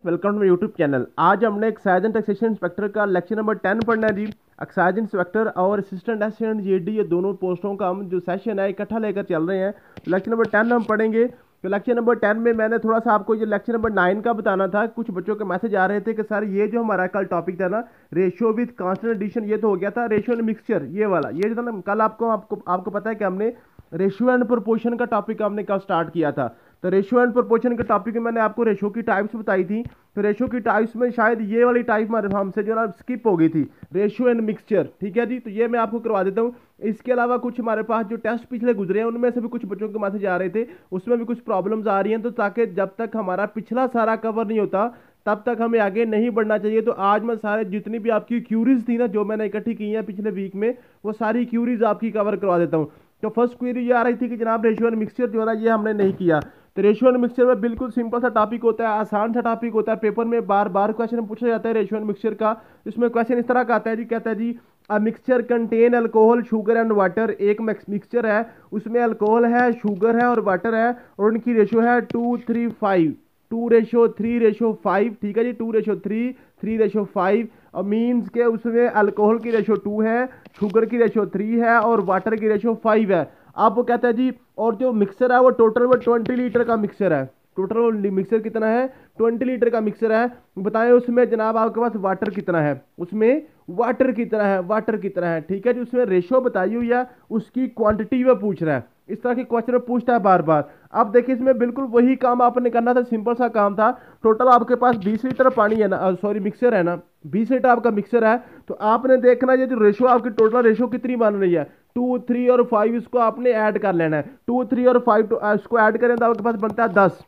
Welcome to YouTube channel. आज हमने excise and taxation inspector का लेक्चर नंबर 10 पढ़ना है जी। एक्साइज इंस्पेक्टर और असिस्टेंट असिस्टेंट जीडी ये दोनों पोस्टों का हम जो सेशन है इकट्ठा लेकर चल रहे हैं। तो लेक्चर नंबर 10 हम पढ़ेंगे। तो लेक्चर नंबर 10 में मैंने थोड़ा सा आपको ये लेक्चर नंबर 9 का बताना था। कुछ बच्चों के मैसेज आ रहे थे कि सर ये जो हमारा कल टॉपिक था ना, रेशियो विद कांस्टेंट एडिशन, ये तो हो गया था। रेशियो एंड मिक्सचर ये वाला, ये जो था ना, कल आपको आपको आपको पता है कि हमने रेशियो एंड प्रोपोर्शन का टॉपिक हमने कल स्टार्ट किया था। तो रेशियो एंड प्रोपोर्शन के टॉपिक में मैंने आपको रेशियो की टाइप्स बताई थी। तो रेशियो की टाइप्स में शायद ये वाली टाइप हमसे जो ना स्किप हो गई थी, रेशियो एंड मिक्सचर। ठीक है जी, तो ये मैं आपको करवा देता हूँ। इसके अलावा कुछ हमारे पास जो टेस्ट पिछले गुजरे हैं उनमें से भी कुछ बच्चों के मैसेज आ रहे थे, उसमें भी कुछ प्रॉब्लम्स आ रही हैं। तो ताकि जब तक हमारा पिछला सारा कवर नहीं होता तब तक हमें आगे नहीं बढ़ना चाहिए। तो आज मैं सारे जितनी भी आपकी क्यूरीज थी ना जो मैंने इकट्ठी की हैं पिछले वीक में, वो सारी क्यूरीज आपकी कवर करवा देता हूँ। तो फर्स्ट क्वेरी ये आ रही थी कि जनाब रेशियो एंड मिक्सचर जो है ना ये हमने नहीं किया। तो रेशियो एंड मिक्सचर में बिल्कुल सिंपल सा टॉपिक होता है, आसान सा टॉपिक होता है। पेपर में बार बार क्वेश्चन पूछा जाता है रेशियो एंड मिक्सचर का। इसमें क्वेश्चन इस तरह का आता है जी, कहता है जी a mixture contain alcohol sugar and water. एक मिक्सचर है, उसमें अल्कोहल है, शुगर है और वाटर है, और उनकी रेशियो है 2:3:5, 2:3:5। ठीक है जी, 2:3, 3:5। और मीन्स के उसमें अल्कोहल की रेशियो 2 है, शुगर की रेशियो 3 है और वाटर की रेशियो 5 है। अब वो कहता है जी, और जो मिक्सर है वो टोटल वो 20 लीटर का मिक्सर है। टोटल मिक्सर कितना है? 20 लीटर का मिक्सर है। बताएं उसमें जनाब आपके पास वाटर कितना है? उसमें वाटर कितना है? वाटर कितना है? ठीक है जी, उसमें रेशियो बताई हुई है, उसकी क्वांटिटी में पूछ रहा है। इस तरह के क्वेश्चन पूछता है बार बार। अब देखिए इसमें बिल्कुल वही काम आपने करना था, सिंपल सा काम था। टोटल आपके पास 20 लीटर पानी है ना, सॉरी मिक्सर है ना, 20 लीटर आपका मिक्सर है। तो आपने देखना ये जो रेशियो आपकी टोटल रेशियो कितनी बन रही है, 2, 3 और 5, इसको आपने ऐड कर लेना है। 2, 3 और 5 इसको ऐड करें तो आपके पास बनता है 10।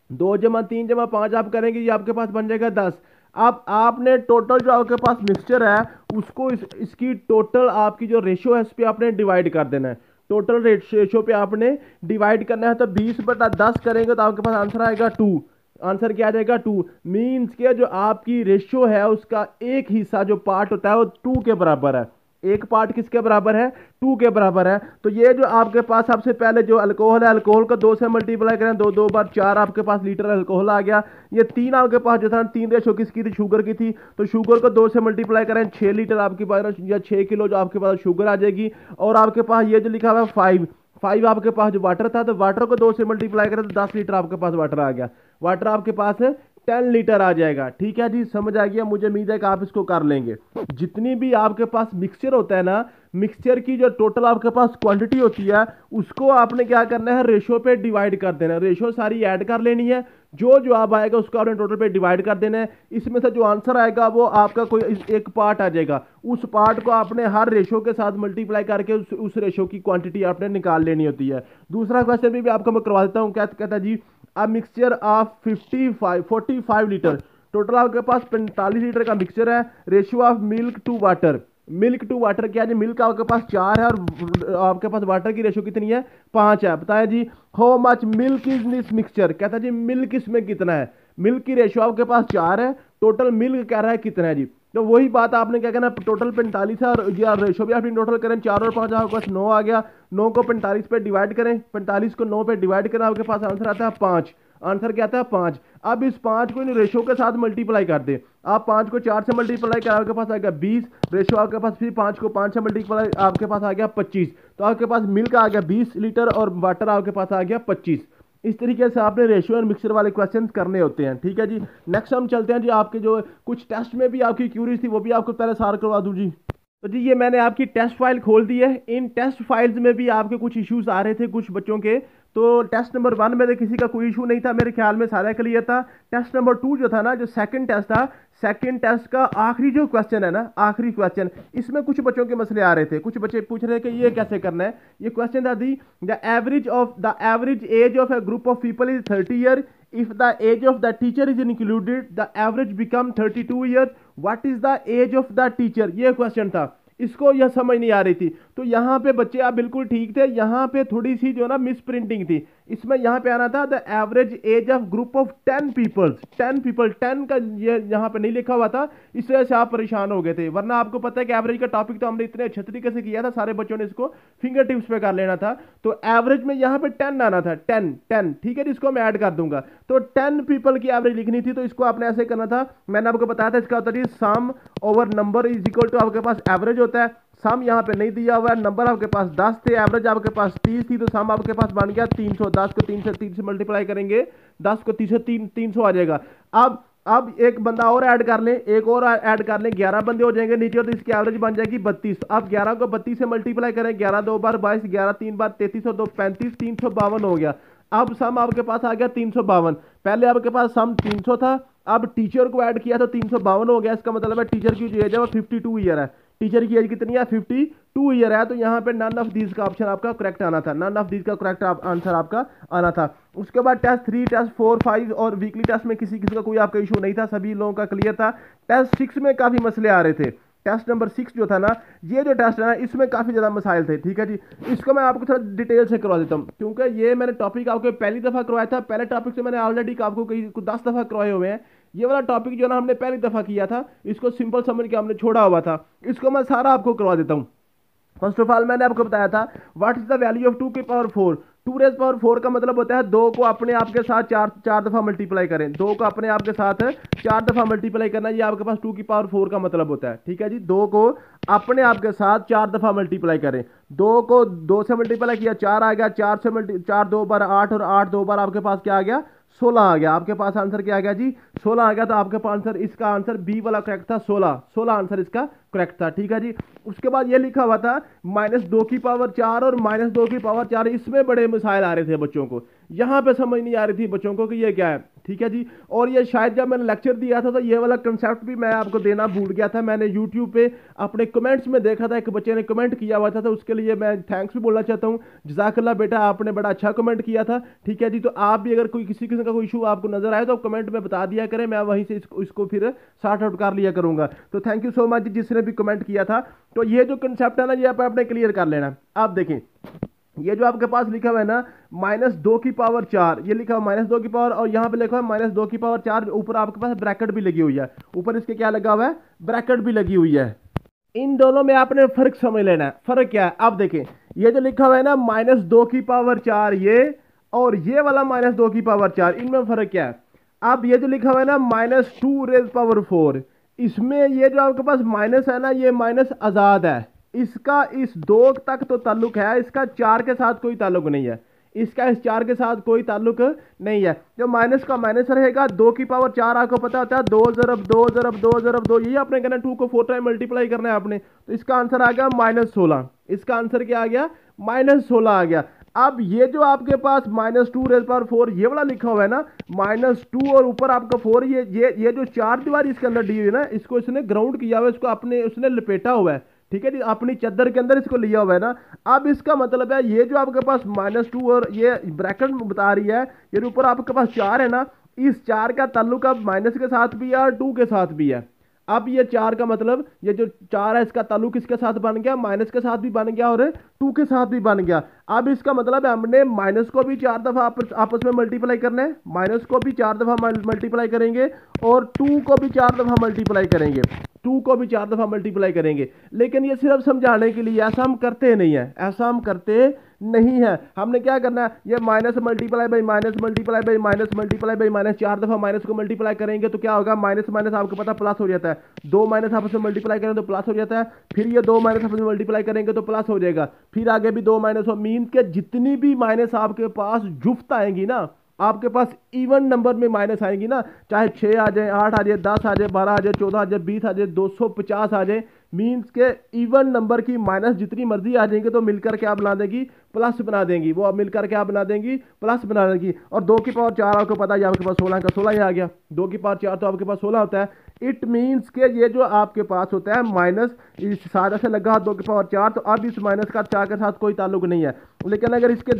2+3+5 आप करेंगे, ये आपके पास बन जाएगा 10। अब आपने टोटल जो आपके पास मिक्सचर है उसको इसकी टोटल आपकी जो रेशियो है इस पर आपने डिवाइड कर देना है। टोटल रेशियो पे आपने डिवाइड करना है। तो 20/10 करेंगे तो आपके पास आंसर आएगा 2। आंसर क्या आ जाएगा? 2। मीन्स के जो आपकी रेशियो है उसका एक हिस्सा जो पार्ट होता है वो 2 के बराबर है। एक पार्ट किसके बराबर है? 2 के बराबर है। तो ये जो आपके पास सबसे पहले जो अल्कोहल है, अल्कोहल को 2 से मल्टीप्लाई करें, 2 2 बार 4 आपके पास लीटर अल्कोहल आ गया। ये 3 आपके पास जो था 3 रेशो किसकी थी? शुगर की थी। तो शुगर को 2 से मल्टीप्लाई करें, 6 लीटर आपके पास या 6 किलो जो आपके पास शुगर आ जाएगी। और आपके पास ये जो लिखा हुआ है 5 आपके पास जो वाटर था, तो वाटर को 2 से मल्टीप्लाई करें तो 10 लीटर आपके पास वाटर आ गया। वाटर आपके पास है 10 लीटर आ जाएगा। ठीक है जी, समझ आ गया? मुझे उम्मीद है कि आप इसको कर लेंगे। जितनी भी आपके पास मिक्सचर होता है ना, मिक्सचर की जो टोटल आपके पास क्वांटिटी होती है उसको आपने क्या करना है? रेशो पे डिवाइड कर देना है। रेशो सारी ऐड कर लेनी है, जो जवाब आएगा उसको आपने टोटल पे डिवाइड कर देना है। इसमें से जो आंसर आएगा वो आपका कोई एक पार्ट आ जाएगा, उस पार्ट को आपने हर रेशो के साथ मल्टीप्लाई करके उस रेशो की क्वांटिटी आपने निकाल लेनी होती है। दूसरा क्वेश्चन भी आपको मैं करवा देता हूँ। क्या कहता है जी, a mixture of 45 litre. Total आपके पास 45 लीटर का मिक्सचर है। Ratio of milk to water, milk to water क्या है जी? मिल्क आपके पास 4 है और आपके पास वाटर की रेशियो कितनी है? 5 है। बताएं जी, how much milk is this mixture. कहता है जी मिल्क इसमें कितना है? मिल्क की रेशियो आपके पास 4 है, टोटल मिल्क कह रहा है कितना है जी? तो वही बात आपने क्या कहना, टोटल 45 है और या रेशो भी आपने टोटल करें, 4 और 5 आपके पास 9 आ गया। 9 को 45 पे डिवाइड करें, 45 को 9 पे डिवाइड करें, आपके पास आंसर आता है 5। आंसर क्या आता है? 5। अब इस 5 को इन रेशो के साथ मल्टीप्लाई कर दें। आप 5 को 4 से मल्टीप्लाई करें, आपके पास आ गया 20। रेशो आपके पास फिर 5 को 5 से मल्टीप्लाई, आपके पास आ गया 25। तो आपके पास मिल्क आ गया 20 लीटर और वाटर आपके पास आ गया 25। इस तरीके से आपने रेशियो एंड मिक्सचर वाले क्वेश्चंस करने होते हैं। ठीक है जी, नेक्स्ट हम चलते हैं जी। आपके जो कुछ टेस्ट में भी आपकी क्यूरीज थी वो भी आपको पहले सार करवा दूं जी। तो जी ये मैंने आपकी टेस्ट फाइल खोल दी है। इन टेस्ट फाइल्स में भी आपके कुछ इश्यूज आ रहे थे कुछ बच्चों के। तो टेस्ट नंबर 1 में तो किसी का कोई इशू नहीं था, मेरे ख्याल में सारा क्लियर था। टेस्ट नंबर 2 जो था ना, जो सेकंड टेस्ट था, सेकंड टेस्ट का आखिरी जो क्वेश्चन है ना, आखिरी क्वेश्चन, इसमें कुछ बच्चों के मसले आ रहे थे। कुछ बच्चे पूछ रहे थे कि ये कैसे करना है। ये क्वेश्चन था the the average age of a group of people is 30 year. if the age of the teacher is included the average become 32 years. what is the age of the teacher? ये question था, इसको यह समझ नहीं आ रही थी। तो यहाँ पे बच्चे आप बिल्कुल ठीक थे, यहाँ पे थोड़ी सी जो ना मिस प्रिंटिंग थी। इसमें यहाँ पे आना था the average age of group of 10 peoples, 10 people, 10 का ये यहाँ पे नहीं लिखा हुआ था, इस वजह से आप परेशान हो गए थे। वरना आपको पता है कि एवरेज का टॉपिक तो हमने इतने अच्छे तरीके से किया था, सारे बच्चों ने इसको फिंगर टिप्स पे कर लेना था। तो एवरेज में यहाँ पे 10 आना था, 10 10, ठीक है जिसको मैं ऐड कर दूंगा। तो 10 पीपल की एवरेज लिखनी थी, तो इसको आपने ऐसे करना था, मैंने आपको बताया था इसका होता है sum over number is equal to आपके पास एवरेज होता है। सम यहाँ पे नहीं दिया हुआ है, नंबर आपके पास 10 थे, एवरेज आपके पास 30 थी, तो सम आपके पास बन गया 300। 10 को 3 से मल्टीप्लाई करेंगे, 10 को 3 से 300 आ जाएगा। अब एक बंदा और ऐड कर लें, एक और ऐड कर लें, 11 बंदे हो जाएंगे नीचे, तो इसकी एवरेज बन जाएगी 32। अब 11 को 32 से मल्टीप्लाई करें, 11 2 बार 22, 11 3 बार 33 और 2 35, 352 हो गया। अब सम आपके पास आ गया 352। पहले आपके पास सम 300 था, अब टीचर को ऐड किया तो 352 हो गया। इसका मतलब है टीचर की जो एज है वो 52 ईयर है। टीचर की एज कितनी है? 52 ईयर है। तो यहाँ पे नन ऑफ दीज का ऑप्शन आपका करेक्ट आना था, नन ऑफ दीज का करेक्ट आंसर आपका आना था। उसके बाद टेस्ट 3, टेस्ट 4, 5 और वीकली टेस्ट में किसी का कोई आपका इशू नहीं था, सभी लोगों का क्लियर था। टेस्ट 6 में काफ़ी मसले आ रहे थे। टेस्ट नंबर 6 जो था ना, ये जो टेस्ट है ना, इसमें काफ़ी ज़्यादा मसाइल थे, ठीक है जी। इसको मैं आपको थोड़ा डिटेल से करवा देता हूँ, क्योंकि ये मैंने टॉपिक आपको पहली दफ़ा करवाया था। पहले टॉपिक से मैंने ऑलरेडी आपको कई 10 दफ़ा करवाए हुए हैं। ये वाला टॉपिक जो ना हमने पहली दफ़ा किया था, इसको सिंपल समझ के हमने छोड़ा हुआ था, इसको मैं सारा आपको करवा देता हूँ। फर्स्ट ऑफ ऑल मैंने आपको बताया था what is the value of 2 की पावर 4। 2 रेज पावर 4 का मतलब होता है 2 को अपने आप के साथ चार दफा मल्टीप्लाई करें, 2 को अपने आप के साथ 4 दफा मल्टीप्लाई करना, ये आपके पास 2 की पावर 4 का मतलब होता है, ठीक है जी। 2 को अपने आप के साथ 4 दफा मल्टीप्लाई करें, 2 को 2 से मल्टीप्लाई किया 4 आ गया, 4 2 बार 8 और 8 2 बार आपके पास क्या आ गया? 16 आ गया। आपके पास आंसर क्या आ गया जी? 16 आ गया। तो आपके पास आंसर, इसका आंसर बी वाला करेक्ट था, 16 आंसर इसका करेक्ट था, ठीक है जी। उसके बाद ये लिखा हुआ था -2 की पावर 4 और -2 की पावर 4, इसमें बड़े मिसाइल आ रहे थे बच्चों को, यहाँ पे समझ नहीं आ रही थी बच्चों को कि ये क्या है, ठीक है जी। और ये शायद जब मैंने लेक्चर दिया था तो ये वाला कंसेप्ट भी मैं आपको देना भूल गया था। मैंने यूट्यूब पे अपने कमेंट्स में देखा था, एक बच्चे ने कमेंट किया हुआ था, तो उसके लिए मैं थैंक्स भी बोलना चाहता हूँ। जज़ाकल्लाह बेटा, आपने बड़ा अच्छा कमेंट किया था, ठीक है जी। तो आप भी अगर कोई किसी किस्म का कोई इशू आपको नजर आए तो कमेंट में बता दिया करें, मैं वहीं से इसको फिर सॉर्ट आउट कर लिया करूंगा। तो थैंक यू सो मच जिसने भी कमेंट किया था। तो ये जो कंसेप्ट है ना, ये आपने क्लियर कर लेना। आप देखें, ये जो आपके पास लिखा हुआ है ना -2 की पावर 4, ये लिखा हुआ -2 की पावर, और यहाँ पे लिखा हुआ है -2 की पावर 4, ऊपर आपके पास ब्रैकेट भी लगी हुई है, ऊपर इसके क्या लगा हुआ है? ब्रैकेट भी लगी हुई है। इन दोनों में आपने फर्क समझ लेना है। फर्क क्या है? अब देखें, ये जो लिखा हुआ है ना -2 की पावर 4, ये और ये वाला -2 की पावर 4, इनमें फर्क क्या है? अब ये जो लिखा हुआ है ना -2 रेज पावर 4, इसमें ये जो आपके पास माइनस है ना, ये माइनस आज़ाद है, इसका इस 2 तक तो ताल्लुक है, इसका 4 के साथ कोई ताल्लुक नहीं है, इसका इस 4 के साथ कोई ताल्लुक नहीं है। जो माइनस का माइनस रहेगा, 2 की पावर 4 आपको पता होता है 2 ज़रब 2 ज़रब 2 ज़रब 2, यही आपने कहना 2 को 4 टाइम मल्टीप्लाई करना है आपने। तो इसका आंसर आ गया -16, इसका आंसर क्या आ गया? -16 आ गया। अब ये जो आपके पास -2 रेज़ पावर 4 ये वाला लिखा हुआ है ना, -2 और ऊपर आपका 4, ये जो 4 दीवार इसके अंदर दी हुई है ना, इसको इसने ग्राउंड किया हुआ है, इसको अपने उसने लपेटा हुआ है, ठीक है जी, अपनी चादर के अंदर इसको लिया हुआ है ना। अब इसका मतलब है ये जो आपके पास -2 और ये ब्रैकेट बता रही है, ये ऊपर आपके पास 4 है ना, इस 4 का ताल्लुक अब माइनस के साथ भी है और 2 के साथ भी है। अब ये 4 का मतलब, ये जो 4 है इसका ताल्लुक इसके साथ बन गया, माइनस के साथ भी बन गया और 2 के साथ भी बन गया। अब इसका मतलब है हमने माइनस को भी 4 दफा आपस में मल्टीप्लाई करना है, माइनस को भी 4 दफा मल्टीप्लाई करेंगे और 2 को भी 4 दफा मल्टीप्लाई करेंगे, 2 को भी 4 दफा मल्टीप्लाई करेंगे। लेकिन ये सिर्फ समझाने के लिए, ऐसा हम करते नहीं है, ऐसा हम करते नहीं है। हमने क्या करना है, ये minus multiply by minus multiply by minus multiply by minus, 4 दफा माइनस को मल्टीप्लाई करेंगे तो क्या होगा? माइनस माइनस आपको पता प्लस हो जाता है, 2 माइनस आपस में मल्टीप्लाई करें तो प्लस हो जाता है, फिर ये 2 माइनस आपस में मल्टीप्लाई करेंगे तो प्लस हो जाएगा, फिर आगे भी 2 माइनस हो। मीन के जितनी भी माइनस आपके पास जुफ्त आएंगी ना, आपके पास इवन नंबर में माइनस आएंगी ना, चाहे 6 आ जाए, 8 आ जाए, 10 आ जाए, 12 आ जाए, 14 आ जाए, 20 आ जाए, 250 आ जाए, मीन्स के इवन नंबर की माइनस जितनी मर्जी आ जाएंगे तो मिलकर क्या बना देंगी? प्लस बना देंगी। वो अब मिलकर क्या बना देंगी? प्लस बना देंगी। और 2 की पावर 4 आपको पता है आपके पास 16 का 16 ही आ गया, 2 की पावर 4 तो आपके पास 16 होता है। इट मीन्स के ये जो आपके पास होता है माइनस, इस सारा से लगा 2 की पावर 4, तो अब इस माइनस का 4 के साथ कोई ताल्लुक नहीं है। लेकिन अगर इसके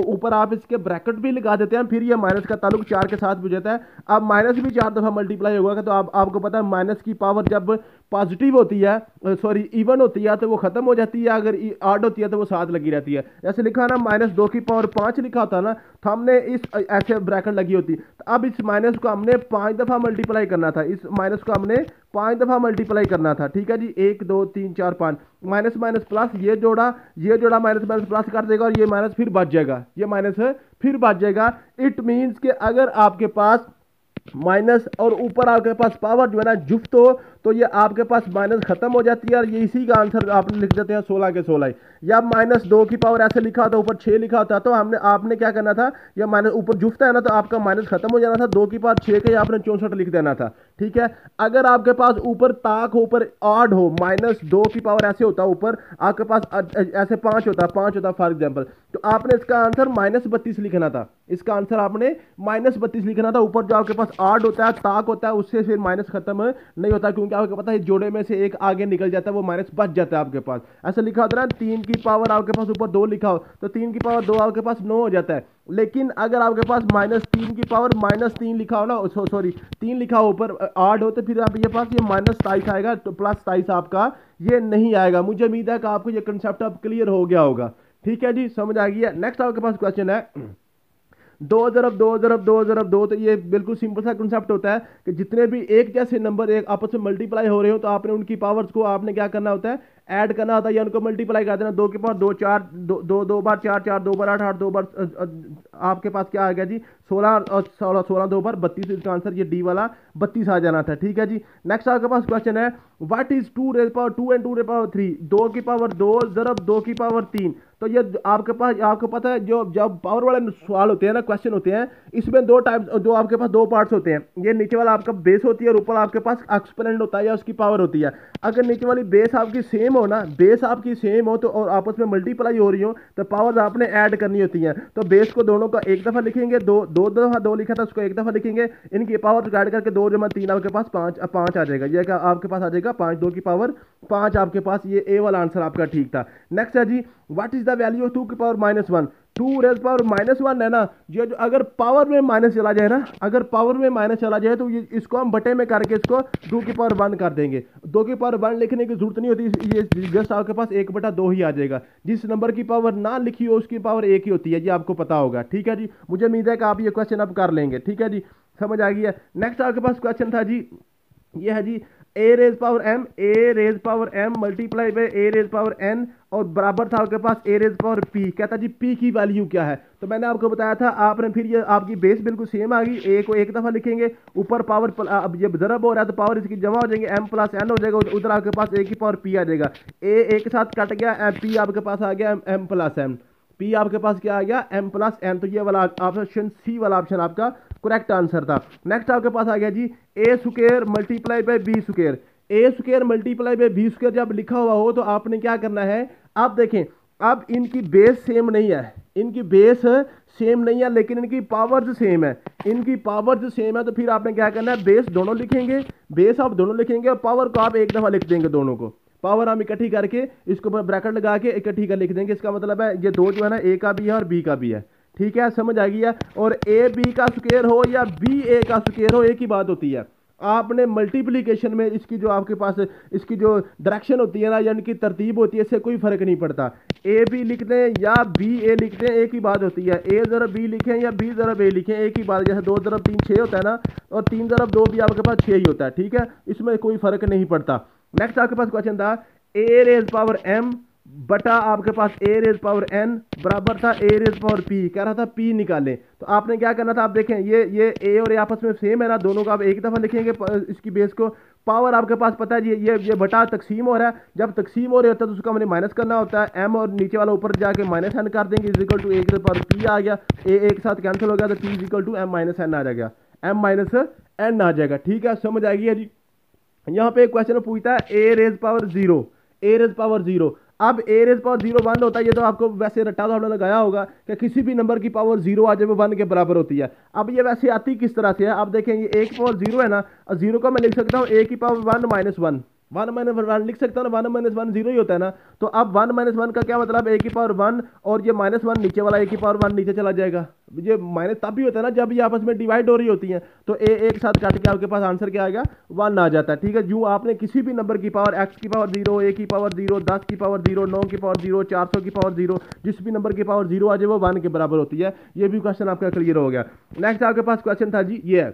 ऊपर आप इसके ब्रैकेट भी लगा देते हैं फिर ये माइनस का ताल्लुक 4 के साथ भी हो जाता है। अब माइनस भी 4 दफ़ा मल्टीप्लाई होगा तो आपको पता है माइनस की पावर जब पॉजिटिव होती है, सॉरी इवन होती है तो वो खत्म हो जाती है, अगर आड होती है तो वो साथ लगी रहती है। जैसे लिखा ना -2 की पावर 5 लिखा होता है ना, तो हमने इस ऐसे ब्रैकेट लगी होती, तो अब इस माइनस को हमने 5 दफ़ा मल्टीप्लाई करना था, इस माइनस को हमने 5 दफ़ा मल्टीप्लाई करना था। ठीक है जी, 1 2 3 4 5, माइनस माइनस प्लस, ये जोड़ा माइनस माइनस प्लस कर देगा और ये माइनस फिर बच जाएगा, ये माइनस फिर बच जाएगा। इट मीन्स कि अगर आपके पास माइनस और ऊपर आपके पास पावर जो है ना जुफ्त हो तो ये आपके पास माइनस खत्म हो जाती है और ये इसी का आंसर आपने लिख देते हैं 16 के 16। या -2 की पावर ऐसे लिखा होता, ऊपर 6 लिखा होता, तो आपने क्या करना था, या माइनस ऊपर जुफ्त है ना तो आपका माइनस खत्म हो जाना था, 2 की पावर 6 के आपने 64 लिख देना था। ठीक है, अगर आपके पास ऊपर ताक हो, ऊपर आड हो, -2 की पावर ऐसे होता, ऊपर आपके पास ऐसे 5 होता फॉर एग्जाम्पल, तो आपने इसका आंसर -32 लिखना था। इसका आंसर आपने -32 लिखना था। ऊपर जो आपके पास आड होता है, ताक होता है, उससे फिर माइनस खत्म नहीं होता, क्योंकि आपको पता है जोड़े में से एक आगे निकल जाता है, वो माइनस बच जाता है आपके पास। ऐसा लिखा होता है ना 3 की पावर आपके पास ऊपर 2 लिखा हो तो 3 की पावर 2 आपके पास 9 हो जाता है। लेकिन अगर आपके पास -3 की पावर -3 लिखा हो ना, सॉरी 3 लिखा हो ऊपर आड हो, तो फिर आप ये पास ये -27 आएगा, तो +27 आपका ये नहीं आएगा। मुझे उम्मीद है कि आपको ये कंसेप्ट अब क्लियर हो गया होगा। ठीक है जी, समझ आ गया। नेक्स्ट आपके पास क्वेश्चन है 2 ज़रब 2 ज़रब 2 ज़रब 2। तो ये बिल्कुल सिंपल सा कंसेप्ट होता है कि जितने भी एक जैसे नंबर एक आपस में मल्टीप्लाई हो रहे हो तो आपने उनकी पावर्स को आपने क्या करना होता है, ऐड करना होता है या उनको मल्टीप्लाई कर देना। 2 के पावर 2 4, 2 बार 4 4, 2 बार 8 8, 2 बार आपके पास क्या आ गया जी 16 और 16 2 बार 32। इसका आंसर ये डी वाला 32 आ जाना था। ठीक है जी, नेक्स्ट आपके पास क्वेश्चन है what is 2 rays power 2 and 2 rays power 3। 2 की पावर 2 ज़रब 2 की पावर 3। तो ये आपके पास, आपको पता है जो जब पावर वाले सवाल होते हैं ना, क्वेश्चन होते हैं, इसमें दो टाइप, जो आपके पास 2 पार्ट्स होते हैं। ये नीचे वाला आपका बेस होती है और ऊपर आपके पास एक्सपोनेंट होता है या उसकी पावर होती है। अगर नीचे वाली बेस आपकी सेम हो ना, बेस आपकी सेम हो तो और आपस में मल्टीप्लाई हो रही हो तो पावर्स आपने ऐड करनी होती हैं। तो बेस को दोनों का एक दफ़ा लिखेंगे, दो दफ़ा 2 लिखा था उसको एक दफ़ा लिखेंगे, इनकी पावर ऐड करके 2 जमा 3 आपके पास 5 आ जाएगा। ये क्या आपके पास आ जाएगा 5, 2 की पावर 5 आपके पास। ये ए वाला आंसर आपका ठीक था। नेक्स्ट है जी what is the value of 2 की पावर -1। 2 रेज़ पावर -1 है ना, जो अगर पावर में माइनस चला जाए ना, अगर पावर में माइनस चला जाए तो ये इसको हम बटे में करके इसको 2 की पावर 1 कर देंगे। 2 की पावर 1 लिखने की जरूरत नहीं होती, ये जस्ट आपके पास 1/2 ही आ जाएगा। जिस नंबर की पावर ना लिखी हो उसकी पावर 1 ही होती है, ये आपको पता होगा। ठीक है जी, मुझे उम्मीद है कि आप ये क्वेश्चन अब कर लेंगे। ठीक है जी, समझ आ गई है। नेक्स्ट आपके पास क्वेश्चन था जी, ये है जी a raise power m multiply by a raise power n और बराबर था आपके पास ए रेज़ पावर p। कहता जी p की वैल्यू क्या है। तो मैंने आपको बताया था, आपने फिर ये आपकी बेस बिल्कुल सेम आ गई। ए को एक दफ़ा लिखेंगे, ऊपर पावर अब ये ज़रब हो रहा है तो पावर इसकी जमा हो जाएंगे, m + n हो जाएगा, उधर आपके पास ए की पावर p आ जाएगा। ए एक साथ कट गया, p आपके पास आ गया m + n, p आपके पास क्या आ गया m + n। तो ये वाला ऑप्शन सी वाला ऑप्शन आपका करेक्ट आंसर था। नेक्स्ट आपके पास आ गया जी a square multiply by b square. A square multiply by b square जब लिखा हुआ हो तो आपने क्या करना है, आप देखें अब इनकी बेस सेम नहीं है, इनकी बेस सेम नहीं है लेकिन इनकी पावर्स सेम है। इनकी पावर्स सेम है तो फिर आपने क्या करना है, बेस दोनों लिखेंगे, बेस आप दोनों लिखेंगे और पावर को आप एक दफ़ा लिख देंगे। दोनों को पावर हम इकट्ठी करके इसको ब्रैकेट लगा के इकट्ठी कर लिख देंगे। इसका मतलब है ये 2 जो है ना, ए का भी है और बी का भी है। ठीक है, समझ आ गई है। और ए बी का स्क्वायर हो या बी ए का स्क्वायर हो, एक ही बात होती है। आपने मल्टीप्लिकेशन में इसकी जो आपके पास इसकी जो डायरेक्शन होती है ना, यानी कि तरतीब होती है, इससे कोई फर्क नहीं पड़ता। ए बी लिख दें या बी ए लिख दें, एक ही बात होती है। ए ज़रब बी लिखें या बी ज़रब ए लिखें, एक ही बात। जैसे 2 ज़रब 3 6 होता है ना, और 3 ज़रब 2 भी आपके पास 6 ही होता है। ठीक है, इसमें कोई फर्क नहीं पड़ता। नेक्स्ट आपके पास क्वेश्चन था ए रेज़ पावर m बटा आपके पास ए रेज़ पावर n बराबर था ए रेज़ पावर p। कह रहा था p निकालें, तो आपने क्या करना था, आप देखें ये a और a आपस में सेम है ना, दोनों का आप एक दफ़ा लिखेंगे इसकी बेस को। पावर आपके पास पता है ये बटा तकसीम हो रहा है, जब तकसीम हो रहा होता है तो उसको हमने माइनस करना होता है। m और नीचे वाला ऊपर जाके -n कर देंगे, equal to a raise power p आ गया। a एक साथ कैंसिल हो गया तो p इक्वल टू m - n आ जाएगा, m - n आ जाएगा। ठीक है, समझ आएगी है जी। यहाँ पे एक क्वेश्चन पूछता है ए रेज़ पावर 0, ए रेज़ पावर 0। अब ए रेज़ पावर 0 1 होता है, ये तो आपको वैसे रट्टा तो आपने लगाया होगा कि किसी भी नंबर की पावर 0 आ जाए वो 1 के बराबर होती है। अब ये वैसे आती किस तरह से है, आप देखें ये 1 पावर 0 है ना, और 0 को मैं लिख सकता हूँ ए की पावर 1 - 1, वन माइनस वन लिख सकता हूँ ना, वन माइनस वन जीरो ही होता है ना। तो अब वन माइनस वन का क्या मतलब, ए की पावर वन और ये माइनस वन नीचे वाला ए की पावर वन नीचे चला जाएगा। ये माइनस तब भी होता है ना जब ये आपस में डिवाइड हो रही होती हैं, तो ए एक साथ काट के आपके पास आंसर क्या आएगा, वन आ जाता है। ठीक है, जो आपने किसी भी नंबर की पावर एक्स की पावर जीरो, ए की पावर जीरो, 10 की पावर जीरो, 9 की पावर जीरो, 400 की पावर जीरो, जिस भी नंबर की पावर जीरो आ जाए वो वन के बराबर होती है। ये भी क्वेश्चन आपका क्लियर हो गया। नेक्स्ट आपके पास क्वेश्चन था जी, ये है,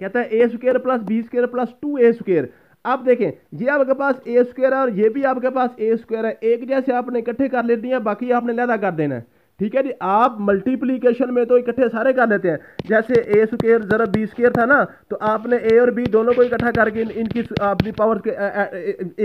कहता है a square plus b square plus 2a स्क्वायर। अब देखें, ये आपके पास ए स्क्वायर है और ये भी आपके पास ए स्क्वायर है, एक जैसे आपने इकट्ठे कर लेती हैं, बाकी आपने अलग कर देना है। ठीक है जी, आप मल्टीप्लीकेशन में तो इकट्ठे सारे कर लेते हैं, जैसे ए स्क्वायर जरा बी स्क्वायर था ना, तो आपने ए और बी दोनों को इकट्ठा करके इनकी अपनी पावर के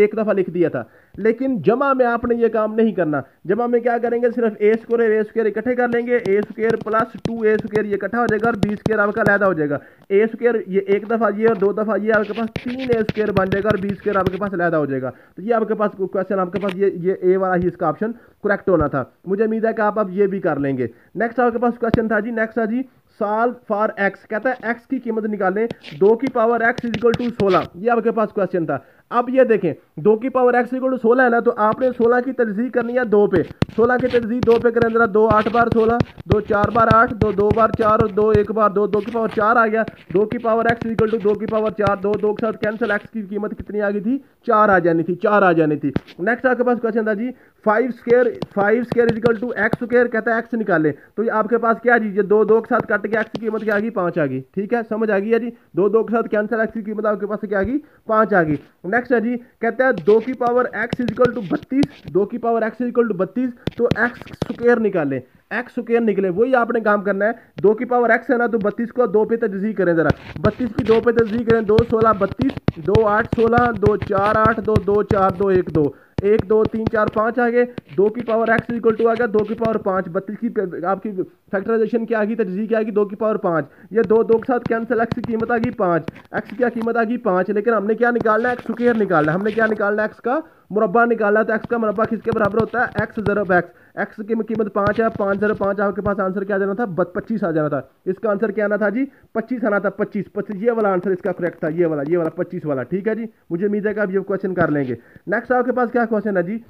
एक दफ़ा लिख दिया था। लेकिन जमा में आपने ये काम नहीं करना। जमा में क्या करेंगे, सिर्फ ए स्क्वायर इकट्ठे कर लेंगे, ए स्क्वायर प्लस 2a स्क्वायर ये इकट्ठा हो जाएगा और बी स्क्वायर आपका अलहदा हो जाएगा। ए स्क्वायर ये एक दफ़ा ये और दो दफ़ा ये, आपके पास 3a स्क्वायर बन जाएगा और बी स्क्वायर आपके पास अलहदा हो जाएगा। तो ये आपके पास क्वेश्चन, आपके पास ये ए वाला ही इसका ऑप्शन करेक्ट होना था। मुझे उम्मीद है कि आप अब ये भी कर लेंगे। नेक्स्ट आपके पास क्वेश्चन था जी, नेक्स्ट था जी सॉल्व फॉर एक्स। कहता है एक्स की कीमत निकालें, 2 की power x is equal to 16। ये आपके पास क्वेश्चन था। अब ये देखें, 2 की पावर एक्स इक्वल टू 16 है ना, तो आपने 16 की तजदीद करनी है 2 पे। 16 की तजदीद 2 पे करें जरा, 2 8 बार 16, 2 4 बार 8, 2 2 बार 4 और 2 1 बार 2, 2 की पावर 4 आ गया। 2 की पावर एक्स इक्वल टू 2 की पावर 4, 2 2 के साथ कैंसिल, एक्स की कीमत कितनी आ गई थी, 4 आ जानी थी, 4 आ जानी थी। नेक्स्ट आपके पास क्वेश्चन था जी 5 square equal to x square. कहता है एक्स निकाले, तो ये आपके पास क्या जी, ये 2 2 के साथ काट के एक्स की कीमत क्या आ गई, 5 आ गई। ठीक है, समझ आ गई है जी, 2 2 के साथ कैंसिल, एक्स की कीमत आपके पास क्या आ गई, 5 आ गई। नेक्स्ट है जी, कहता है 2 की power x is equal to 32, 2 की power x is equal to 32, तो एक्स स्क्वायर निकालें, एक्स स्क्वायर निकले, वही आपने काम करना है। 2 की पावर एक्स है ना, तो 32 को 2 पे तजज़ीह करें जरा, 32 की 2 पे तजज़ीह करें, 2 16 32, 2 8 16, 2 4 8, 2 2 4 2 1 2, 1 2 3 4 5 आ गए। 2 की पावर एक्स इक्वल टू आ गया 2 की पावर 5, 32 की आपकी फैक्टराइजेशन क्या आ गई, तजज़ीह क्या आ गई, 2 की पावर 5। ये 2 2 के साथ कैंसिल, एक्स की कीमत आ गई 5, एक्स की क्या कीमत आ गई 5। लेकिन हमने क्या निकालना है, एक्स स्क्वायर निकालना है, हमने क्या निकालना है, एक्स का मुरब्बा निकालना है। तो एक्स का मुरब्बा किसके बराबर होता है, एक्स ज़रब एक्स। एक्स की कीमत 5 है, 5 ज़रब 5, आपके पास आंसर क्या जाना था, 25 आ जाना था। इसका आंसर क्या आना था जी, 25 आना था, 25 ये वाला आंसर इसका करेक्ट था, ये वाला 25 वाला। ठीक है जी, मुझे उम्मीद है कि आप ये क्वेश्चन कर लेंगे। नेक्स्ट आपके पास क्या क्वेश्चन है जी,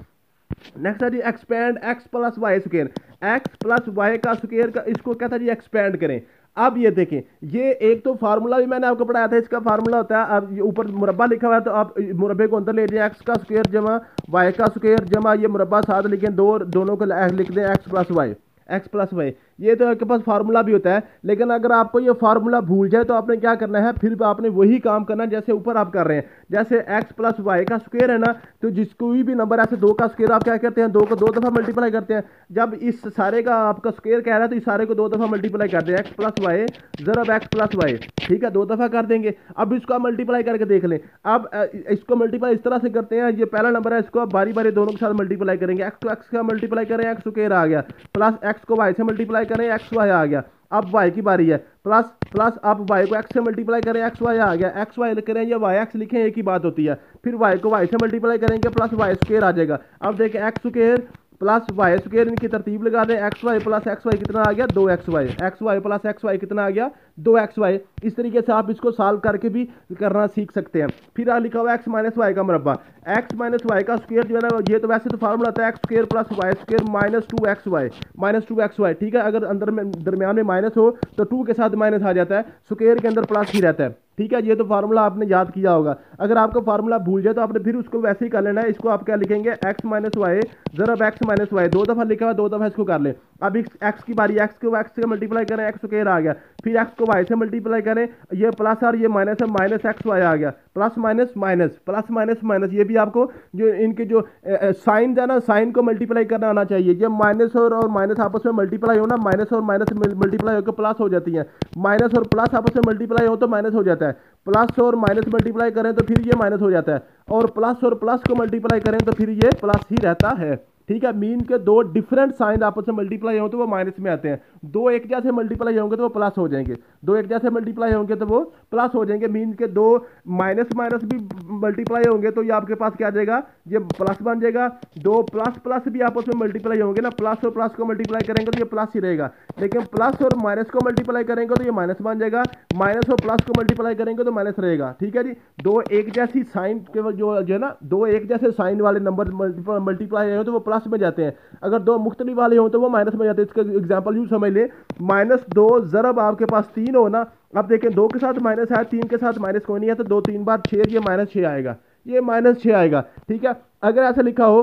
नेक्स्ट है जी expand x plus y square. X plus y का स्क्वायर का इसको क्या था जी, एक्सपेंड करें। अब ये देखें, ये एक तो फार्मूला भी मैंने आपको पढ़ाया था, इसका फार्मूला होता है, अब ये ऊपर मुरब्बा लिखा हुआ है, तो आप मुरब्बे को अंदर ले जाए, एक्स का स्क्वायर जमा वाई का स्क्वायर जमा ये मुरब्बा साथ लिखें, दोनों को लिख दें x plus y, x plus y. ये तो आपके पास फार्मूला भी होता है, लेकिन अगर आपको ये फार्मूला भूल जाए तो आपने क्या करना है, फिर आपने वही काम करना है जैसे ऊपर आप कर रहे हैं। जैसे एक्स प्लस वाई का स्क्वायर है ना, तो जिस कोई भी नंबर ऐसे 2 का स्क्वायर आप क्या करते हैं, 2 को 2 दफ़ा मल्टीप्लाई करते हैं। जब इस सारे का आपका स्क्वायर कह रहा है तो इस सारे को 2 दफ़ा मल्टीप्लाई करते हैं, एक्स प्लस वाई ज़रब एक्स प्लस वाई। ठीक है, 2 दफ़ा कर देंगे। अब इसको आप मल्टीप्लाई करके देख लें। अब इसको मल्टीप्लाई इस तरह से करते हैं, ये पहला नंबर है, इसको आप बारी बारी दोनों के साथ मल्टीप्लाई करेंगे। एक्स को एक्स का मल्टीप्लाई करें, एक्स स्क्वायर आ गया, प्लस एक्स को वाई से मल्टीप्लाई करें, एक्स वाई आ गया। अब वाई की बारी है, प्लस प्लस अब वाई को एक्स से मल्टीप्लाई करें, एक्स वाई आ गया, एक्स वाई करें या वाई एक्स लिखें, एक ही बात होती है। फिर वाई को वाई से मल्टीप्लाई करेंगे, प्लस वाई स्क्वायर आ जाएगा। अब देखें x square plus y square, इनकी तरतीब लगा दें, x y plus x y कितना आ गया, 2 XY, x y plus x y कितना आ गया, 2 XY। इस तरीके से आप इसको सॉल्व करके भी करना सीख सकते हैं। फिर आ लिखा हुआ एक्स माइनस वाई का मुरब्बा, एक्स माइनस वाई का स्क्वायर जो है ना, ये तो वैसे तो फार्मूला आता है x square plus y square minus 2 XY। ठीक है, अगर अंदर में दरमियान में माइनस हो तो 2 के साथ माइनस आ जाता है, स्क्वायर के अंदर प्लस ही रहता है। ठीक है, ये तो फार्मूला आपने याद किया होगा। अगर आपको फार्मूला भूल जाए तो आपने फिर उसको वैसे ही कर लेना है। इसको आप क्या लिखेंगे, एक्स माइनस वाई ज़रब एक्स माइनस वाई, 2 दफ़ा लिखा हुआ, 2 दफ़ा इसको कर लें। अब एक्स की बारी, एक्स को एक्स से मल्टीप्लाई करें, एक्स स्क्वायर आ गया, फिर एक्स को वाई से मल्टीप्लाई करें, ये प्लस और ये माइनस है, माइनस एक्स वाई आ गया, plus minus minus plus minus minus. ये भी आपको जो इनके जो साइन है ना, साइन को मल्टीप्लाई करना आना चाहिए। ये माइनस और माइनस आपस में मल्टीप्लाई हो ना, माइनस और माइनस मल्टीप्लाई होकर प्लस हो जाती है, माइनस और प्लस आपस में मल्टीप्लाई हो तो माइनस हो जाता है, प्लस और माइनस मल्टीप्लाई करें तो फिर ये माइनस हो जाता है, और प्लस को मल्टीप्लाई करें तो फिर ये प्लस ही रहता है। ठीक है। मीन के दो डिफरेंट साइन आपस में मल्टीप्लाई हो तो वो माइनस में आते हैं, दो एक जैसे मल्टीप्लाई होंगे तो वो प्लस हो जाएंगे, दो एक जैसे मल्टीप्लाई होंगे तो वो प्लस हो जाएंगे। मीन के दो माइनस माइनस भी मल्टीप्लाई होंगे तो ये आपके पास क्या आ जाएगा, ये प्लस बन जाएगा। दो प्लस प्लस भी आपस में मल्टीप्लाई होंगे ना, प्लस और प्लस को मल्टीप्लाई करेंगे तो ये प्लस ही रहेगा, लेकिन प्लस और माइनस को मल्टीप्लाई करेंगे तो ये माइनस बन जाएगा, माइनस और प्लस को मल्टीप्लाई करेंगे तो माइनस रहेगा। ठीक है जी। दो एक जैसी साइन के जो है ना, दो एक जैसे साइन वाले नंबर मल्टीप्लाई हो तो वो प्लस में जाते हैं, अगर दो मुख्तलिफ वाले हो तो वो माइनस में जाते हैं। इसका एग्जाम्पल यूँ समझ ले, -2 ज़रब आपके पास 3 हो ना, अब देखें 2 के साथ माइनस है, 3 के साथ माइनस कोई नहीं है, तो 2 3 बार 6, ये -6 आएगा, ये -6 आएगा। ठीक है। अगर ऐसा लिखा हो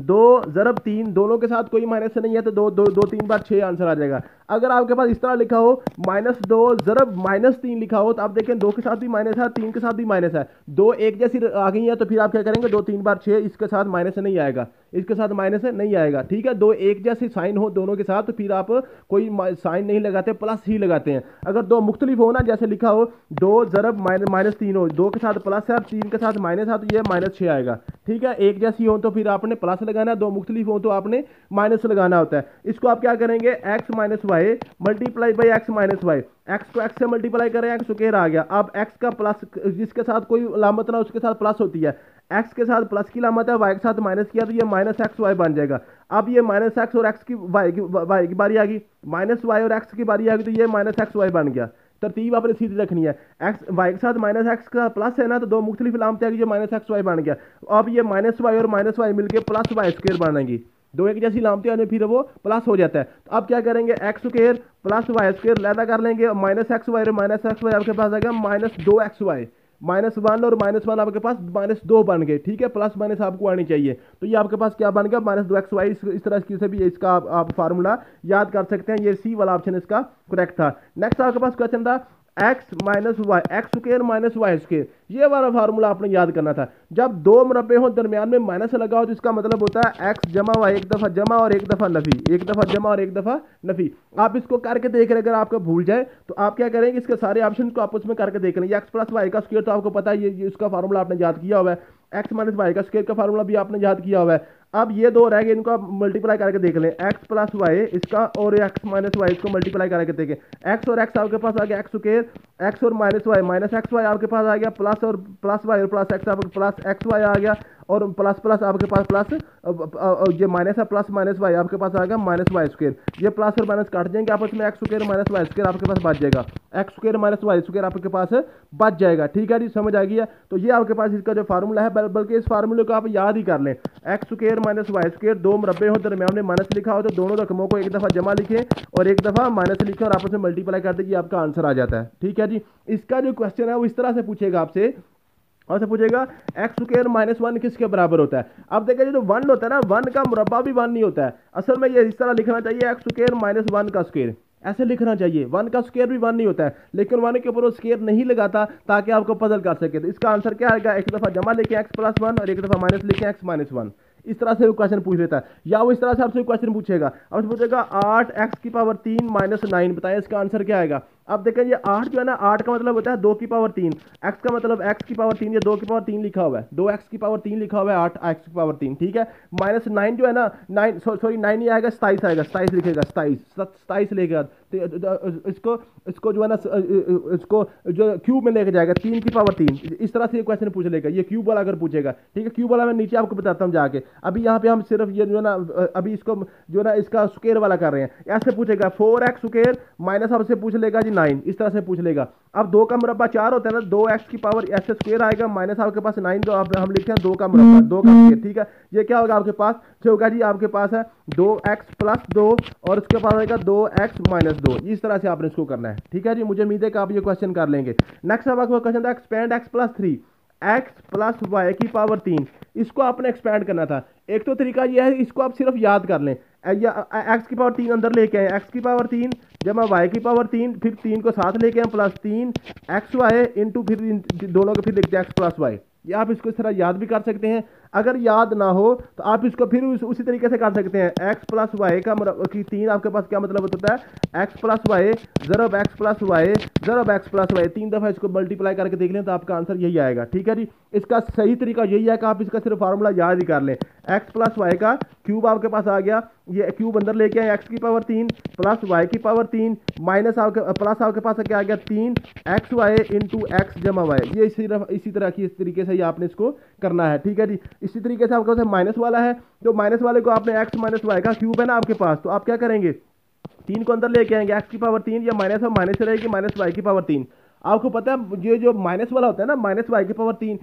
2 ज़रब 3, दोनों के साथ कोई माइनस नहीं है तो 2 3 बार 6 आंसर आ जाएगा। अगर आपके पास इस तरह लिखा हो -2 ज़रब -3 लिखा हो तो आप देखें 2 के साथ भी माइनस है, 3 के साथ भी माइनस है, दो एक जैसी आ गई है तो फिर आप क्या करेंगे, 2 3 बार 6, इसके साथ माइनस नहीं आएगा, इसके साथ माइनस नहीं आएगा। ठीक है। दो एक जैसे साइन हो दोनों के साथ तो फिर आप कोई साइन नहीं लगाते, प्लस ही लगाते हैं। अगर दो मुख्तलिफ हो ना, जैसे लिखा हो 2 ज़रब -3 हो, 2 के साथ प्लस है, 3 के साथ माइनस है, तो ये -6 आएगा। ठीक है। एक जैसी हो तो फिर आपने प्लस लगाना है, दो मुख्तलिफ हो तो आपने माइनस लगाना होता है। इसको आप क्या करेंगे, x - y multiply by x - y, x को x से मल्टीप्लाई करें, x स्क्वायर आ गया। अब x का प्लस, जिसके साथ कोई लामत ना उसके साथ प्लस होती है, x के साथ प्लस की लामत है, y के साथ माइनस किया तो ये -xy बन जाएगा। अब ये -x और x की y की बारी आ गई, -y और x की बारी आ गई तो ये -xy बन गया। तरतीब आपने सीधी रखनी है, x y के साथ -x का प्लस है ना, तो दो मुख्तलिफ लामतें आ गई, जो -xy बन गया। अब ये -y और -y मिलकर +y² बनेंगी, दो एक जैसी लामतें आने फिर वो प्लस हो जाता है। तो अब क्या करेंगे, x² + y² लैदा कर लेंगे, -xy और -xy आपके पास आ गया -2xy, -1 और -1 आपके पास -2 बन गए। ठीक है। प्लस माइनस आपको आनी चाहिए, तो ये आपके पास क्या बन गया, -2xy। इस तरह से भी इसका आप फार्मूला याद कर सकते हैं। ये सी वाला ऑप्शन इसका करेक्ट था। नेक्स्ट आपके पास क्वेश्चन था x - y, x² - y², ये वाला फार्मूला आपने याद करना था। जब दो मुरब्बे हो दरमियान में माइनस लगा हो तो इसका मतलब होता है x जमा y, एक दफ़ा जमा और एक दफ़ा नफ़ी, एक दफ़ा जमा और एक दफ़ा नफ़ी। आप इसको करके देख रहे, अगर आपको भूल जाए तो आप क्या करेंगे, इसके सारे ऑप्शन को आपस में करके देख रहे हैं। x + y का स्क्वायर तो आपको पता है, ये इसका फार्मूला आपने याद किया हुआ है, x - y का स्क्वायर का फार्मूला भी आपने याद किया हुआ है। अब ये दो रह गए, इनको आप मल्टीप्लाई करके देख लें, x + y इसका और x - y इसको मल्टीप्लाई करके देखें। x और x आपके पास आ गया x², x और -y -xy आपके पास आ गया, प्लस और प्लस y और प्लस x आपके प्लस xy आ गया, और प्लस प्लस आपके पास प्लस ये माइनस है, प्लस -y आपके पास आ गया -y²। ये प्लस और माइनस काट जाएंगे आपस में, x² - y² आपके पास बच जाएगा, x² - y² आपके पास बच जाएगा। ठीक है जी, समझ आ गया। तो ये आपके पास इसका जो फार्मूला है, बल्कि इस फार्मूले को आप याद ही कर लें, x² - y², दो मुरब्बे हो दरमियान में माइनस लिखा हो तो दोनों रकमों को एक दफ़ा जमा लिखें और एक दफ़ा माइनस लिखें और आपस में मल्टीप्लाई कर दें, आपका आंसर आ जाता है। ठीक है जी। इसका जो क्वेश्चन है वो इस तरह से पूछेगा आपसे, और से पूछेगा x² - 1 किसके बराबर होता है। अब देखिए जो 1 होता है ना, 1 का मुरब्बा भी 1 नहीं होता है, असल में ये इस तरह लिखना चाहिए, x² - 1 का स्क्वायर, ऐसे लिखना चाहिए। 1 का स्क्वायर भी 1 नहीं होता है, लेकिन 1 के ऊपर वो स्क्वायर नहीं लगाता ताकि आपको पजल कर सके। तो इसका आंसर क्या आएगा, एक दफ़ा जमा लेके x + 1 और एक दफ़ा माइनस लेके x - 1। इस तरह से वो क्वेश्चन पूछ लेता है, या वो इस तरह से आपसे क्वेश्चन पूछेगा, अब पूछेगा 8x³ - 9, बताएं इसका आंसर क्या आएगा। अब देखें ये 8 जो है ना, 8 का मतलब होता है 2⁻3, x का मतलब x⁻3, ये 2⁻3 लिखा हुआ है, 2x⁻3 लिखा हुआ है, 8x⁻3। ठीक है। -9 जो है ना, 9 सॉरी 9 नहीं आएगा, 27 आएगा, 27 लिखेगा, 27 लेगा। तो इसको जो है ना, इसको जो क्यूब में लेके जाएगा, 3⁻3, इस तरह से ये क्वेश्चन पूछ लेगा। ये क्यूब वाला अगर पूछेगा, ठीक है, क्यूब वाला मैं नीचे आपको बताता हूँ जाके। अभी यहाँ पे हम सिर्फ ये जो है ना, अभी इसको जो है ना इसका स्क्वायर वाला कर रहे हैं। ऐसे पूछेगा 4x² माइनस आपसे पूछ लेगा जी 9, इस तरह से पूछ लेगा। अब 2 का मुरब्बा 4 होता है ना, 2x की पावर ऐसे स्क्वायर आएगा, माइनस आपके पास 9, तो हम लिखते हैं 2 का मुरब्बा, 2 का स्क्वायर। ठीक है। ये क्या होगा आपके पास, जो होगा जी आपके पास है 2x + 2 और उसके पास आएगा 2x - 2। इस तरह से आपने इसको करना है। ठीक है जी, मुझे उम्मीद है कि आप ये क्वेश्चन कर लेंगे। नेक्स्ट आपका क्वेश्चन था एक्सपेंड x + 3, x + y की पावर 3, इसको आपने एक्सपेंड करना था। एक तो तरीका यह है, इसको आप सिर्फ याद कर लें, या x की पावर 3 अंदर लेके आए, x की पावर 3 जमा y की पावर 3, फिर 3 को साथ लेके आए +3xy इंटू, फिर दोनों को फिर लिखते हैं x + y। ये आप इसको इस तरह याद भी कर सकते हैं। अगर याद ना हो तो आप इसको फिर उसी तरीके से कर सकते हैं। एक्स प्लस वाई का कि 3 आपके पास क्या मतलब होता है, एक्स प्लस वाई ज़रब एक्स प्लस वाई ज़रब एक्स प्लस वाई, 3 दफ़ा इसको मल्टीप्लाई करके देख लें तो आपका आंसर यही आएगा। ठीक है जी, इसका सही तरीका यही है कि आप इसका सिर्फ फार्मूला याद ही कर लें। एक्स प्लस वाई का क्यूब आपके पास आ गया, ये क्यूब अंदर लेके आए, एक्स की पावर 3 प्लस वाई की पावर 3 माइनस आपके प्लस आपके पास क्या आ गया 3 एक्स वाई इंटू एक्स जमा वाई। ये इसी तरह की इस तरीके से ही आपने इसको करना है। ठीक है जी, इसी तरीके से आपके पास माइनस वाला है, तो माइनस वाले को आपने एक्स माइनस वाई का क्यूब है ना आपके पास, तो आप क्या करेंगे 3 को अंदर लेके आएंगे, एक्स की पावर 3 या माइनस और माइनस से रहेगी माइनस वाई की पावर 3। आपको पता है ये जो माइनस वाला होता है ना माइनस वाई की पावर 3,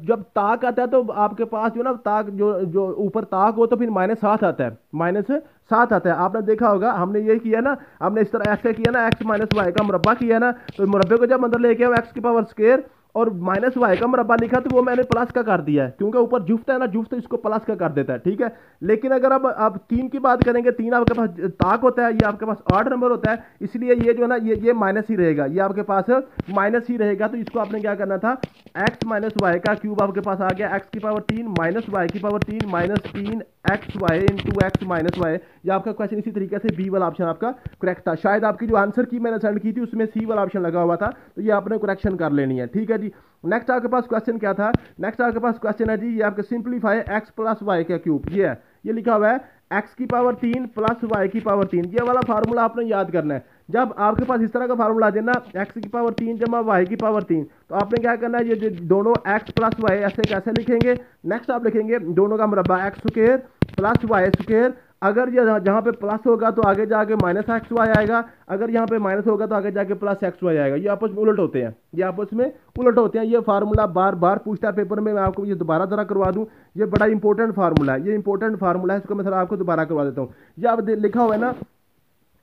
जब ताक आता है तो आपके पास जो ना ताक जो जो ऊपर ताक हो तो फिर -7 आता है, -7 आता है। आपने देखा होगा हमने ये किया ना, हमने इस तरह ऐसे किया ना, एक्स माइनस वाई का मुरब्बा किया ना, तो मुरब्बे को जब अंदर लेके आओ एक्स की पावर स्क्वायर और माइनस वाई का मुरब्बा लिखा तो वो मैंने प्लस का कर दिया है, क्योंकि ऊपर जुफ्त है ना, जुफ्त इसको प्लस का कर देता है। ठीक है, लेकिन अगर अब आप 3 की बात करेंगे, 3 आपके पास ताक होता है, ये आपके पास 8 नंबर होता है, इसलिए ये जो है ना ये माइनस ही रहेगा, ये आपके पास माइनस ही रहेगा। तो इसको आपने क्या करना था, एक्स माइनस वाई का क्यूब आपके पास आ गया, एक्स की पावर 3 माइनस वाई की power 3 -3 x y into x minus y. ये आपका क्वेश्चन इसी तरीके से बी वाला ऑप्शन आपका करेक्ट था। शायद आपकी जो आंसर की मैंने सेंड की थी उसमें सी वाला ऑप्शन लगा हुआ था, तो ये आपने करेक्शन कर लेनी है। ठीक है जी, नेक्स्ट आपके पास क्वेश्चन क्या था, नेक्स्ट आपके पास क्वेश्चन है जी, ये आपके सिंप्लीफाई एक्स प्लस वाई का क्यूब, ये है, ये लिखा हुआ है एक्स की पावर 3 प्लस वाई की पावर 3। ये वाला फार्मूला आपने याद करना है। जब आपके पास इस तरह का फार्मूला आ जाए ना, एक्स की पावर 3 जमा वाई की पावर 3, तो आपने क्या करना है, ये दोनों एक्स प्लस वाई ऐसे कैसे लिखेंगे, नेक्स्ट आप लिखेंगे दोनों का मुरब्बा x square plus y square. अगर ये जहाँ पे प्लस होगा तो आगे जाके माइनस एक्स वाई आएगा, अगर यहाँ पे माइनस होगा तो आगे जाके प्लस एक्स वाई आएगा। ये आपस में उलट होते हैं, ये आपस में उलट होते हैं। ये फार्मूला बार बार पूछता है पेपर में, मैं आपको ये दोबारा जरा करवा दूँ, ये बड़ा इंपॉर्टेंट फार्मूला है, ये इंपॉर्टेंट फार्मूला है, इसको मैं आपको दोबारा करवा देता हूँ। ये आप लिखा हुआ है ना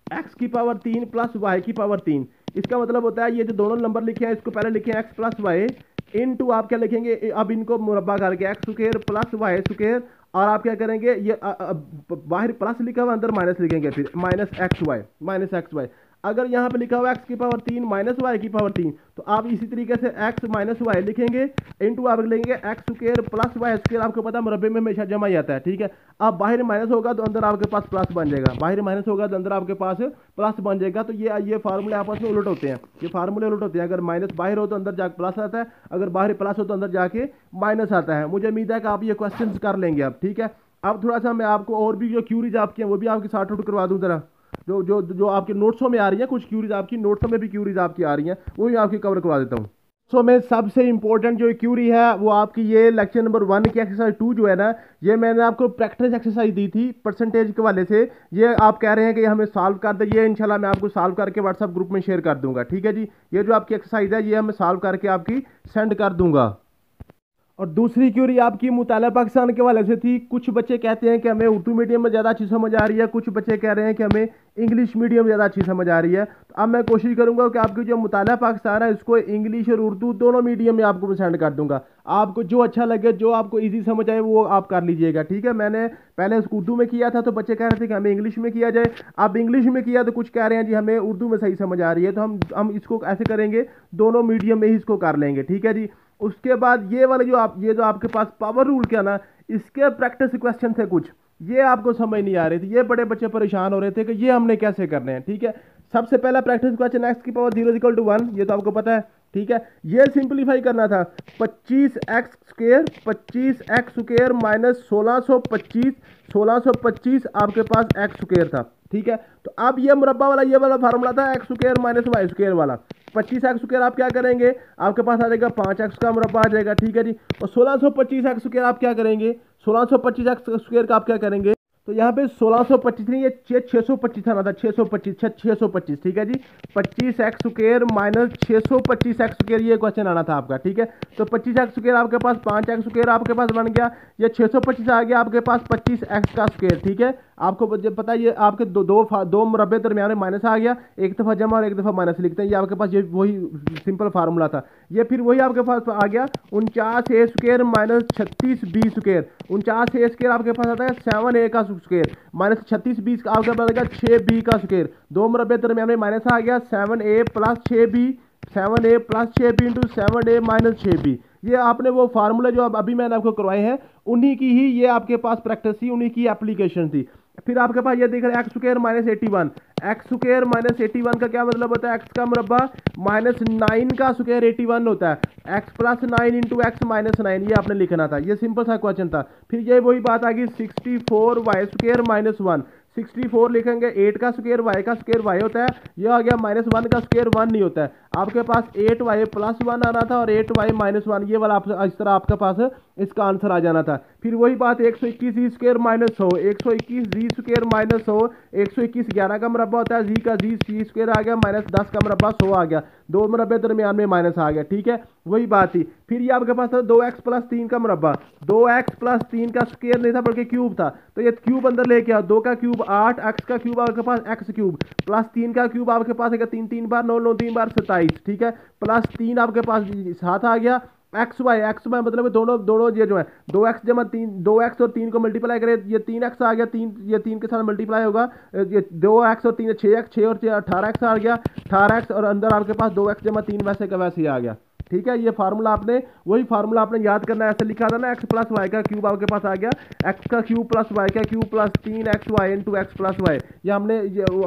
एक्स की पावर 3 प्लस वाई की पावर 3, इसका मतलब होता है ये जो दोनों नंबर लिखे हैं इसको पहले लिखे एक्स प्लस वाई इनटू आप क्या लिखेंगे, अब इनको मुरब्बा करके x square plus y square, और आप क्या करेंगे ये बाहर प्लस लिखा हुआ अंदर माइनस लिखेंगे, फिर माइनस एक्स वाई। अगर यहाँ पे लिखा हुआ एक्स की पावर 3 माइनस वाई की पावर 3, तो आप इसी तरीके से एक्स माइनस वाई लिखेंगे इनटू आप लेंगे x square plus y square. आपको पता है मुरब्बे में हमेशा जमा ही आता है। ठीक है, अब बाहर माइनस होगा तो अंदर आपके पास प्लस बन जाएगा, बाहर माइनस होगा तो अंदर आपके पास प्लस बन जाएगा। तो ये फार्मूले आपस में उलट होते हैं, ये फार्मूले उलट होते हैं। अगर माइनस बाहर हो तो अंदर जाके प्लस आता है, अगर बाहर प्लस हो तो अंदर जाके माइनस आता है। मुझे उम्मीद है कि आप ये क्वेश्चन कर लेंगे अब। ठीक है, अब थोड़ा सा मैं आपको और भी जो क्यूरीज आपकी हैं वो भी आपकी सॉर्ट आउट करवा दूँ जरा, जो आपके नोट्सों में आ रही है, कुछ क्यूरीज आपकी नोट्सों में भी क्यूरीज आपकी आ रही हैं, वो भी आपकी कवर करवा देता हूँ। सो मैं सबसे इंपॉर्टेंट जो क्यूरी है वो आपकी ये लेक्चर नंबर 1 की एक्सरसाइज 2 जो है ना, ये मैंने आपको प्रैक्टिस एक्सरसाइज दी थी परसेंटेज के वाले से, ये आप कह रहे हैं कि हमें सॉल्व कर दे, ये इंशाल्लाह मैं आपको सॉल्व करके व्हाट्सएप ग्रुप में शेयर कर दूंगा। ठीक है जी, ये जो आपकी एक्सरसाइज है ये मैं सॉल्व करके आपकी सेंड कर दूंगा। और दूसरी क्यूरी आपकी मुताला पाकिस्तान के वाले से थी। कुछ बच्चे कहते हैं कि हमें उर्दू मीडियम में ज़्यादा अच्छी समझ आ रही है, कुछ बच्चे कह रहे हैं कि हमें इंग्लिश मीडियम ज़्यादा अच्छी समझ आ रही है। तो अब मैं कोशिश करूंगा कि आपकी जो मुताला पाकिस्तान है इसको इंग्लिश और उर्दू दोनों मीडियम में आपको सेंड कर दूंगा। आपको जो अच्छा लगे, जो आपको ईजी समझ आए वो आप कर लीजिएगा। ठीक है, मैंने पहले उर्दू में किया था तो बच्चे कह रहे थे कि हमें इंग्लिश में किया जाए, अब इंग्लिश में किया तो कुछ कह रहे हैं जी हमें उर्दू में सही समझ आ रही है, तो हम इसको ऐसे करेंगे, दोनों मीडियम में ही इसको कर लेंगे। ठीक है जी, उसके बाद ये वाले ये जो आपके पास पावर रूल क्या ना, इसके प्रैक्टिस क्वेश्चन थे कुछ, ये आपको समझ नहीं आ रहे थे, ये बड़े बच्चे परेशान हो रहे थे कि ये हमने कैसे करने हैं। ठीक है, सबसे पहला प्रैक्टिस क्वेश्चन एक्स की पावर 0 = 1, ये तो आपको पता है। ठीक है, ये सिंप्लीफाई करना था 25x square 25x square minus 1625 आपके पास x स्क्वायर था। ठीक है, तो अब ये मुरब्बा वाला ये वाला फार्मूला था x square minus y square वाला। 25x स्क्वायर आप क्या करेंगे, आपके पास आ जाएगा 5x का मुरब्बा आ जाएगा। ठीक है जी, और 1625x स्क्वायर आप क्या करेंगे, 1625x स्क्वायर का आप क्या करेंगे, तो यहाँ पे 1625 नहीं, ये 625 आना था, 625। ठीक है जी, 25x square minus 625x square ये क्वेश्चन आना था आपका। ठीक है, तो 25x स्क्वायर आपके पास 5x स्क्वायर आपके पास बन गया, ये 625 आ गया आपके पास 25x का स्क्वायर। ठीक है, आपको पता है ये आपके दो मुरब्बे दरमियान में माइनस आ गया, एक दफ़ा जमा और एक दफ़ा माइनस लिखते हैं, ये आपके पास ये वही सिंपल फार्मूला था। ये फिर वही आपके पास आ गया 49a square minus 36b square. 49a square आपके पास आता है 7a का स्क्वायर माइनस 36b आपके पास आएगा 6b का स्क्वायर। दो मुरब्बे दरमियान में माइनस आ गया 7a plus 6b, 7a plus 6b into 7a minus 6b। ये आपने वो फार्मूला जो अभी मैंने आपको करवाए हैं उन्हीं की ही ये आपके पास प्रैक्टिस थी, उन्हीं की एप्लीकेशन थी। फिर आपके पास ये देख रहे हैं x square minus 81। X square minus 81 का क्या मतलब होता है? एक्स का मुरब्बा माइनस 9 का स्क्वायर 81 होता है। X plus 9 into x minus 9, ये आपने लिखना था। ये सिंपल सा क्वेश्चन था। फिर ये वही बात आ गई 64 वाई स्क्वायर माइनस 1। 64 लिखेंगे, 8 का स्क्वायर वाई का स्क्वायर वाई होता है, यह आ गया माइनस 1 का स्क्वायर 1 नहीं होता है। आपके पास 8 वाई प्लस 1 आना था और 8 वाई माइनस 1, ये वाला इस तरह आपके पास इसका आंसर आ जाना था। फिर वही बात 121 जी स्क्वायर माइनस 100, 121 जी स्क्वायर माइनस 100, 121 11 का मुरब्बा होता है, जी का जी स्क्वायर आ गया माइनस 10 का मुरब्बा 100 आ गया, दो मुरब्बे दरमियान में माइनस आ गया। ठीक है, वही बात थी। फिर ये आपके पास था 2x प्लस 3 का मुरब्बा, 2x प्लस 3 का स्क्वायर नहीं था बल्कि क्यूब था, तो ये क्यूब अंदर लेके आओ, 2 का क्यूब 8, x का क्यूब आपके पास x क्यूब प्लस 3 का क्यूब आपके पास है 3 3 बार 9 9 3 बार 27। ठीक है, प्लस 3 आपके पास 7 आ गया। एक्स वाई मतलब दोनों दोनों ये जो है 2x जमा 3, 2x और 3 को मल्टीप्लाई करें, ये 3x आ गया, 3 ये 3 के साथ मल्टीप्लाई होगा, ये 2x और 3 6x, 6 और 18x आ गया, 18x और अंदर आपके पास 2x जमा 3 वैसे का वैसे ही आ गया। ठीक है, ये फार्मूला आपने वही फार्मूला आपने याद करना है। ऐसे लिखा था ना, एक्स प्लस वाई का क्यूब आपके पास आ गया, एक्स का क्यूब प्लस वाई का cube plus 3xy into x plus y, ये हमने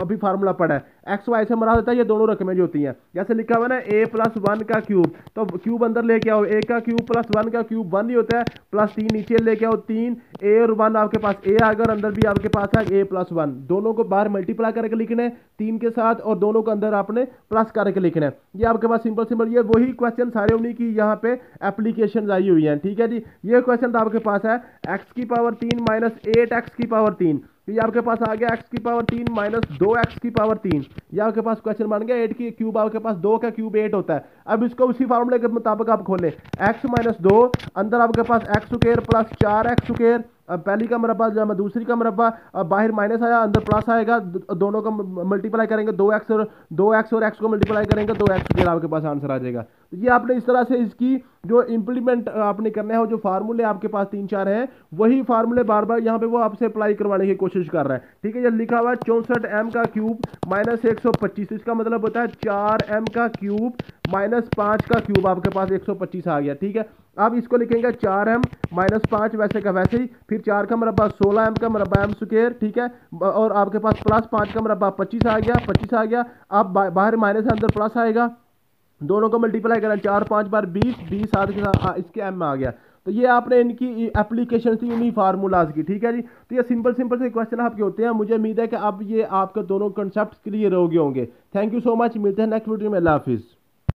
अभी फार्मूला पढ़ा है। एक्स वाई से मरा होता है ये दोनों रकमें जो होती हैं, जैसे लिखा हुआ ना a प्लस 1 का क्यूब, तो क्यूब अंदर लेके आओ, a का क्यूब प्लस 1 का क्यूब 1 ही होता है, प्लस 3 नीचे लेके आओ, 3 a और 1 आपके पास a आ गया और अंदर भी आपके पास है a प्लस 1, दोनों को बाहर मल्टीप्लाई करके लिखना है 3 के साथ और दोनों को अंदर आपने प्लस करके लिखना है। ये आपके पास सिंपल सिंपल ये वही क्वेश्चन सारे उन्हीं की यहाँ पे एप्लीकेशन आई हुई हैं। ठीक है जी, ये क्वेश्चन तो आपके पास है x की पावर 3 माइनस 8x की पावर 3, ये आपके पास आ गया x की पावर 3 माइनस 2x की पावर 3, ये आपके पास क्वेश्चन बन गया। 8 की क्यूब आपके पास 2 का क्यूब 8 होता है। अब इसको उसी फार्मूले के मुताबिक आप खोलें, x माइनस 2, अंदर आपके पास x square plus 4x square, अब पहली का मुरब्बा जमा दूसरी का मुरब्बा, अब बाहर माइनस आया अंदर प्लस आएगा, दोनों का मल्टीप्लाई करेंगे 2x और x को मल्टीप्लाई करेंगे 2x स्क्वायर आपके पास आंसर आ जाएगा। तो ये आपने इस तरह से इसकी जो इंप्लीमेंट आपने करना है, जो फार्मूले आपके पास 3-4 हैं वही फार्मूले बार बार यहाँ पे वो आपसे अप्लाई करवाने की कोशिश कर रहा है। ठीक है, ये लिखा हुआ है 64m का क्यूब माइनस 125, इसका मतलब होता है 4m का क्यूब माइनस 5 का क्यूब आपके पास 125 आ गया। ठीक है, अब इसको लिखेंगे 4m माइनस 5 वैसे का वैसे ही, फिर 4 का मुरब्बा 16m का मुरब्बा m स्क्वायर। ठीक है, और आपके पास प्लस 5 का मुरब्बा 25 आ गया, 25 आ गया। अब बाहर माइनस अंदर प्लस आएगा, दोनों को मल्टीप्लाई करें 4 5 बार 20, 20 साथ के साथ इसके m में आ गया। तो ये आपने इनकी एप्लीकेशन थी उन्हीं फार्मूलाज की। ठीक है जी, तो ये सिंपल सिंपल से क्वेश्चन आपके होते हैं। मुझे उम्मीद है कि अब ये आपके दोनों कंसेप्ट क्लियर हो गए होंगे। थैंक यू सो मच, मिलते हैं नेक्स्ट वीडियो में। अल्लाह हाफिज़।